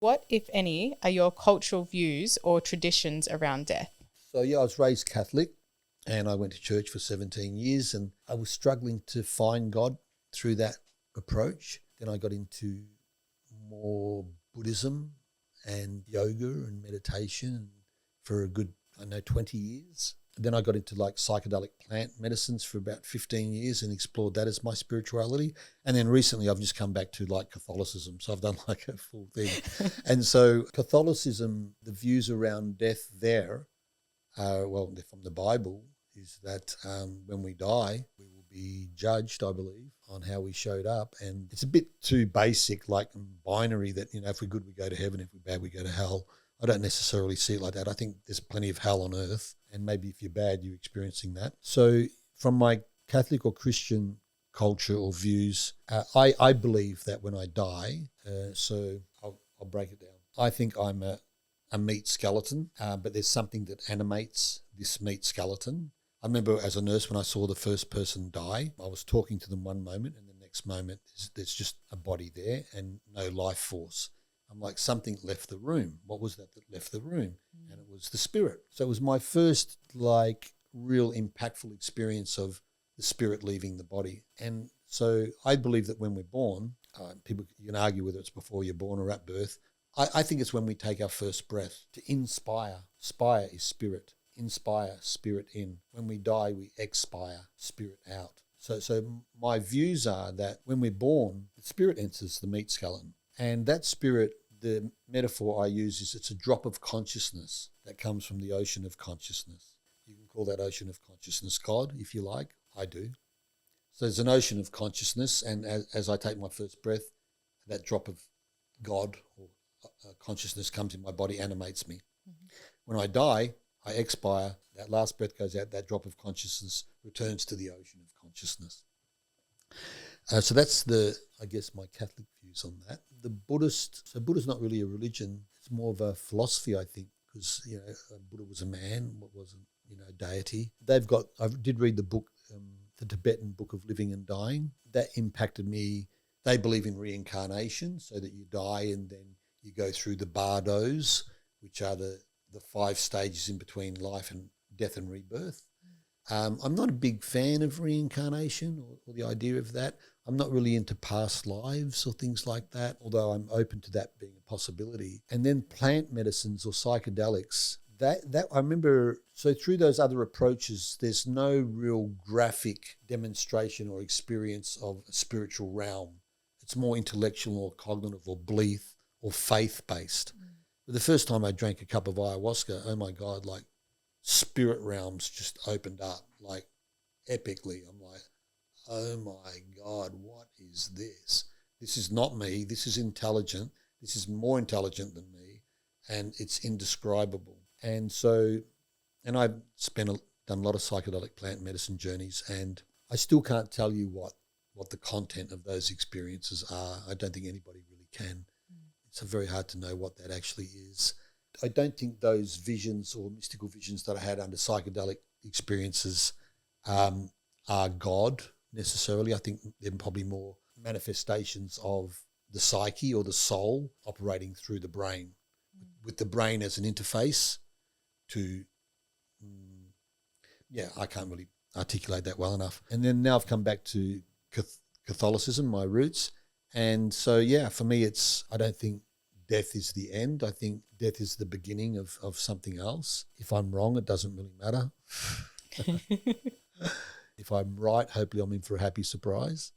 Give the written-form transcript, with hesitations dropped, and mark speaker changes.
Speaker 1: What, if any, are your cultural views or traditions around death?
Speaker 2: So, I was raised Catholic and I went to church for 17 years and I was struggling to find God through that approach. Then I got into more Buddhism and yoga and meditation for a good, 20 years. Then I got into like psychedelic plant medicines for about 15 years and explored that as my spirituality. And then recently I've just come back to like Catholicism. So I've done like a full thing. And so Catholicism, the views around death there are, well, they're from the Bible, is that when we die, we will be judged, I believe, on how we showed up. And it's a bit too basic, like binary, that, if we're good, we go to heaven, if we're bad, we go to hell. I don't necessarily see it like that. I think there's plenty of hell on earth, and maybe if you're bad, you're experiencing that. So from my Catholic or Christian culture or views, I believe that when I die, so I'll break it down. I think I'm a meat skeleton, but there's something that animates this meat skeleton. I remember as a nurse when I saw the first person die, I was talking to them one moment and the next moment there's just a body there and no life force. I'm like, something left the room. What was that left the room? And it was the spirit. So it was my first like real impactful experience of the spirit leaving the body. And so I believe that when we're born, people, you can argue whether it's before you're born or at birth. I think it's when we take our first breath to inspire. Spire is spirit. Inspire, spirit in. When we die, we expire, spirit out. So my views are that when we're born, the spirit enters the meat skeleton. And that spirit, the metaphor I use is it's a drop of consciousness that comes from the ocean of consciousness. You can call that ocean of consciousness God, if you like. I do. So there's an ocean of consciousness, and as I take my first breath, that drop of God or consciousness comes in my body, animates me. Mm-hmm. When I die, I expire, that last breath goes out, that drop of consciousness returns to the ocean of consciousness. So that's my Catholic views on that. Buddha's not really a religion, it's more of a philosophy, I think, because, Buddha was a man, wasn't, a deity. I did read the book, the Tibetan Book of Living and Dying. That impacted me. They believe in reincarnation, so that you die and then you go through the bardos, which are the 5 stages in between life and death and rebirth. I'm not a big fan of reincarnation or the idea of that. I'm not really into past lives or things like that, although I'm open to that being a possibility. And then plant medicines or psychedelics, that I remember, so through those other approaches, there's no real graphic demonstration or experience of a spiritual realm. It's more intellectual or cognitive or belief or faith-based. But the first time I drank a cup of ayahuasca, oh my God, like spirit realms just opened up, like epically. I'm like, oh my God, what is this? This is not me. This is intelligent. This is more intelligent than me, and it's indescribable. And so, and I've done a lot of psychedelic plant medicine journeys, and I still can't tell you what the content of those experiences are. I don't think anybody really can. It's very hard to know what that actually is. I don't think those visions or mystical visions that I had under psychedelic experiences are God necessarily. I think they're probably more manifestations of the psyche or the soul operating through the brain, with the brain as an interface to, I can't really articulate that well enough. And then now I've come back to Catholicism, my roots. And so, for me, I don't think death is the end. I think death is the beginning of something else. If I'm wrong, it doesn't really matter. If I'm right, hopefully I'm in for a happy surprise.